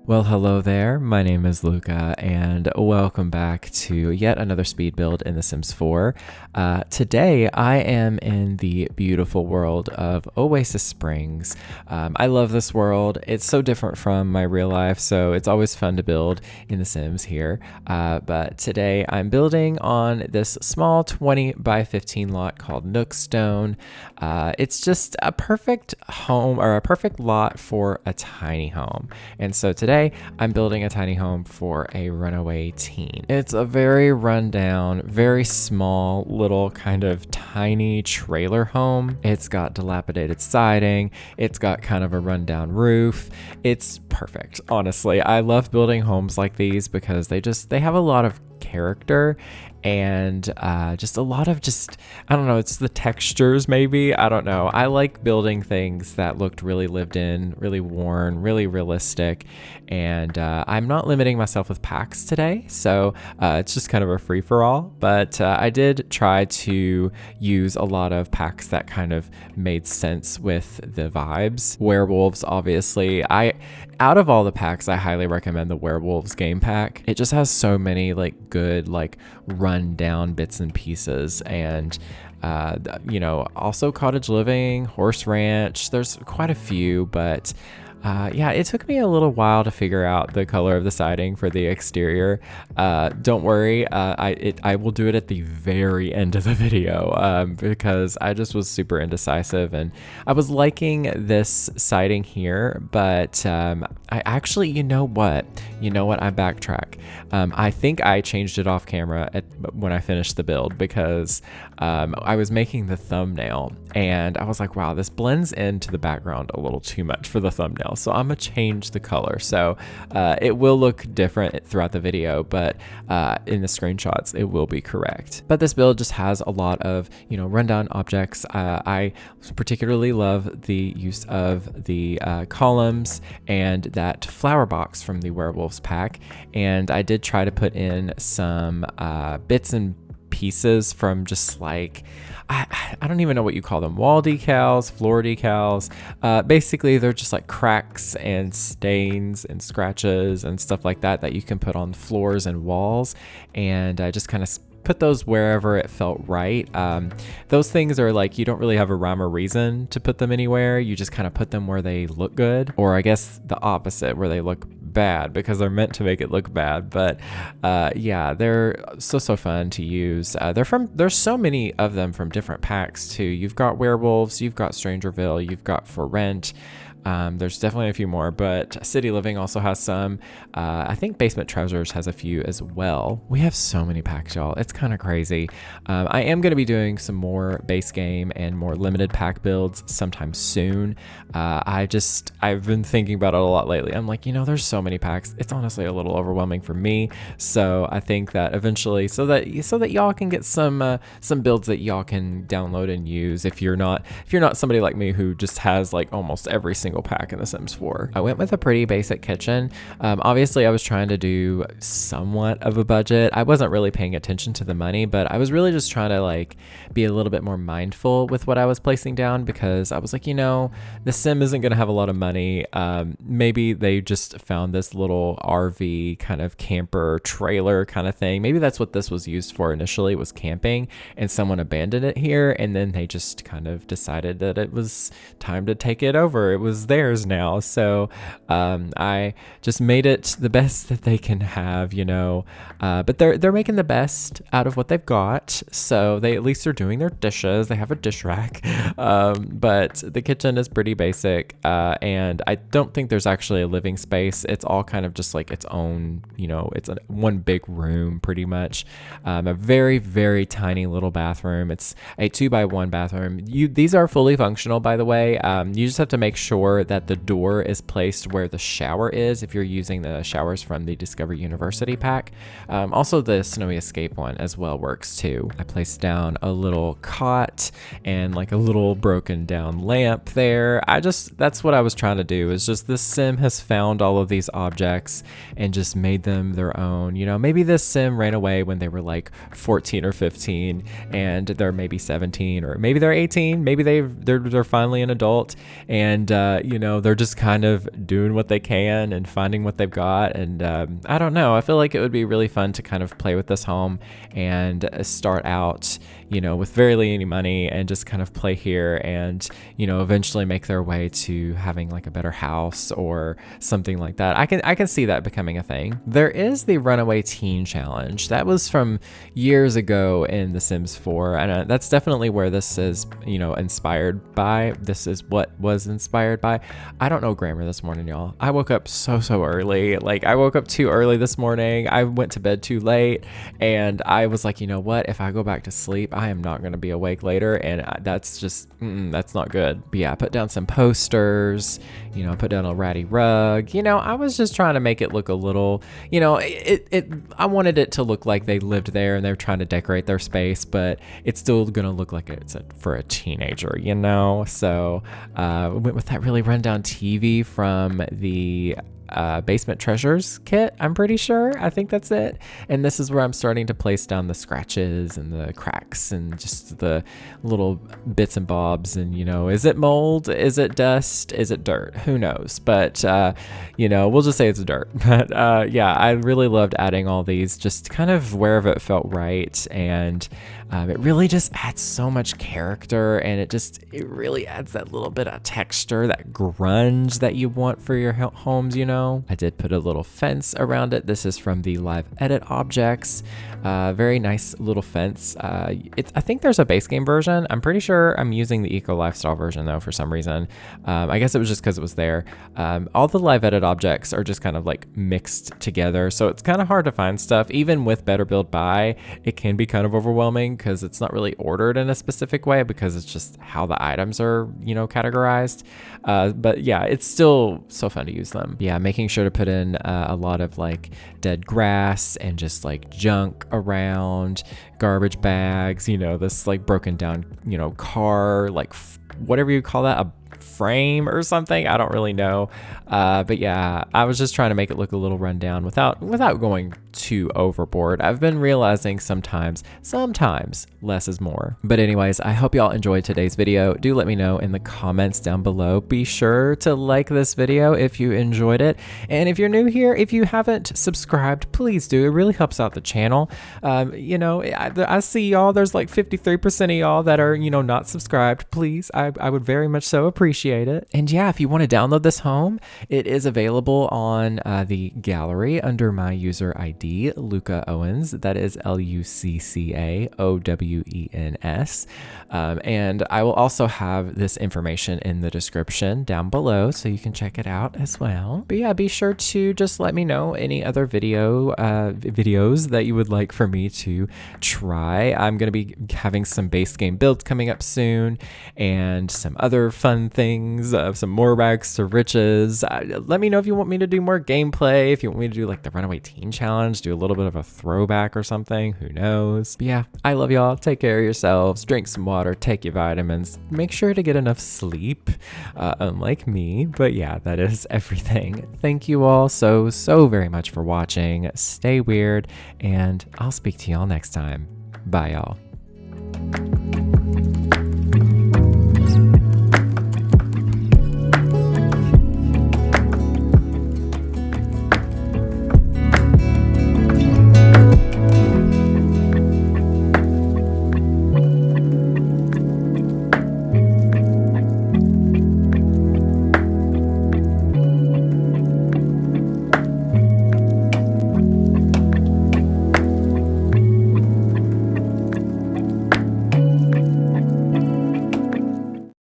Well, hello there. My name is Lucca, and welcome back to yet another speed build in The Sims 4. Today, I am in the beautiful world of Oasis Springs. I love this world. It's so different from my real life, so it's always fun to build in The Sims here. But today, I'm building on this small 20 by 15 lot called Nookstone. It's just a perfect home, or a perfect lot for a tiny home. And so today, I'm building a tiny home for a runaway teen. It's a very rundown, very small, little kind of tiny trailer home. It's got dilapidated siding. It's got kind of a rundown roof. It's perfect, honestly. I love building homes like these because they have a lot of character and just a lot of I don't know, it's the textures maybe. I don't know. I like building things that looked really lived in, really worn, really realistic. And I'm not limiting myself with packs today, so it's just kind of a free for all. But I did try to use a lot of packs that kind of made sense with the vibes. Werewolves, obviously. Out of all the packs, I highly recommend the Werewolves game pack. It just has so many like good like run down bits and pieces, and also cottage living, horse ranch. There's quite a few, but yeah, it took me a little while to figure out the color of the siding for the exterior. Don't worry, I will do it at the very end of the video because I just was super indecisive, and I was liking this siding here, but I actually, you know what, I backtrack. I think I changed it off camera when I finished the build because I was making the thumbnail and I was like, wow, this blends into the background a little too much for the thumbnail. So I'm gonna change the color. So it will look different throughout the video, but in the screenshots, it will be correct. But this build just has a lot of, rundown objects. I particularly love the use of the columns and that flower box from the Werewolves pack. And I did try to put in some bits and pieces from just like, I don't even know what you call them, wall decals, floor decals. Basically, they're just like cracks and stains and scratches and stuff like that you can put on floors and walls. And I just kind of put those wherever it felt right. Those things are like, you don't really have a rhyme or reason to put them anywhere. You just kind of put them where they look good, or I guess the opposite, where they look bad, because they're meant to make it look bad. But yeah, they're so fun to use. There's so many of them from different packs too. You've got Werewolves, you've got Strangerville, you've got For Rent. There's definitely a few more, but City Living also has some. I think Basement Treasures has a few as well. We have so many packs, y'all. It's kind of crazy. I am going to be doing some more base game and more limited pack builds sometime soon. I've been thinking about it a lot lately. I'm like, there's so many packs. It's honestly a little overwhelming for me. So I think that eventually, so that y'all can get some builds that y'all can download and use if you're not somebody like me who just has like almost every single pack in The Sims 4. I went with a pretty basic kitchen. Obviously, I was trying to do somewhat of a budget. I wasn't really paying attention to the money, but I was really just trying to like be a little bit more mindful with what I was placing down, because I was like, the Sim isn't going to have a lot of money. Maybe they just found this little RV kind of camper trailer kind of thing. Maybe that's what this was used for initially, was camping, and someone abandoned it here, and then they just kind of decided that it was time to take it over. It was theirs now. So I just made it the best that they can have, but they're making the best out of what they've got. So they at least are doing their dishes. They have a dish rack, but the kitchen is pretty basic, and I don't think there's actually a living space. It's all kind of just like its own, it's one big room pretty much. A very, very tiny little bathroom. It's a 2x1 bathroom. These are fully functional, by the way. You just have to make sure that the door is placed where the shower is if you're using the showers from the Discover University pack. Also, the Snowy Escape one as well works too. I placed down a little cot and like a little broken down lamp there. That's what I was trying to do, is just this Sim has found all of these objects and just made them their own. Maybe this Sim ran away when they were like 14 or 15 and they're maybe 17, or maybe they're 18, maybe they're finally an adult, and you know, they're just kind of doing what they can and finding what they've got. And I don't know. I feel like it would be really fun to kind of play with this home and start out, you know, with very little money and just kind of play here and, you know, eventually make their way to having like a better house or something like that. I can see that becoming a thing. There is the Runaway Teen Challenge. That was from years ago in The Sims 4, and that's definitely where this is, you know, inspired by. This is what was inspired by. I don't know grammar this morning, y'all. I woke up so early. Like, I woke up too early this morning. I went to bed too late, and I was like, you know what? If I go back to sleep, I am not going to be awake later, and that's just, that's not good. But yeah, I put down some posters, you know, put down a ratty rug. You know, I was just trying to make it look a little, you know, I wanted it to look like they lived there and they're trying to decorate their space, but it's still going to look like it's for a teenager, you know? So we went with that really rundown TV from the Basement Treasures kit, I'm pretty sure. I think that's it. And this is where I'm starting to place down the scratches and the cracks and just the little bits and bobs. And, you know, is it mold? Is it dust? Is it dirt? Who knows? But, you know, we'll just say it's dirt. But yeah, I really loved adding all these just kind of wherever it felt right. And it really just adds so much character, and it really adds that little bit of texture, that grunge that you want for your homes, you know. I did put a little fence around it. This is from the Live Edit Objects. Very nice little fence. I think there's a base game version. I'm pretty sure I'm using the Eco Lifestyle version though for some reason. I guess it was just because it was there. All the Live Edit Objects are just kind of like mixed together, so it's kind of hard to find stuff. Even with Better Build Buy, it can be kind of overwhelming because it's not really ordered in a specific way because it's just how the items are, you know, categorized. But yeah, it's still so fun to use them. Yeah, making sure to put in a lot of like dead grass and just like junk around, garbage bags, you know, this like broken down, you know, car, like whatever you call that, a frame or something. I don't really know. But yeah, I was just trying to make it look a little rundown without going too overboard. I've been realizing sometimes less is more. But anyways, I hope y'all enjoyed today's video. Do let me know in the comments down below. Be sure to like this video if you enjoyed it. And if you're new here, if you haven't subscribed, please do. It really helps out the channel. You know, I see y'all, there's like 53% of y'all that are, you know, not subscribed. Please, I would very much so appreciate it. And yeah, if you want to download this home, it is available on the gallery under my user ID, Lucca Owens. That is LuccaOwens. And I will also have this information in the description down below, so you can check it out as well. But yeah, be sure to just let me know any other videos that you would like for me to try. I'm going to be having some base game builds coming up soon and some other fun things, some more rags to riches. Let me know if you want me to do more gameplay, if you want me to do like the Runaway Teen Challenge, do a little bit of a throwback or something, who knows. But yeah, I love y'all. Take care of yourselves, drink some water, take your vitamins, make sure to get enough sleep, unlike me. But yeah, that is everything. Thank you all so very much for watching. Stay weird, and I'll speak to y'all next time. Bye y'all.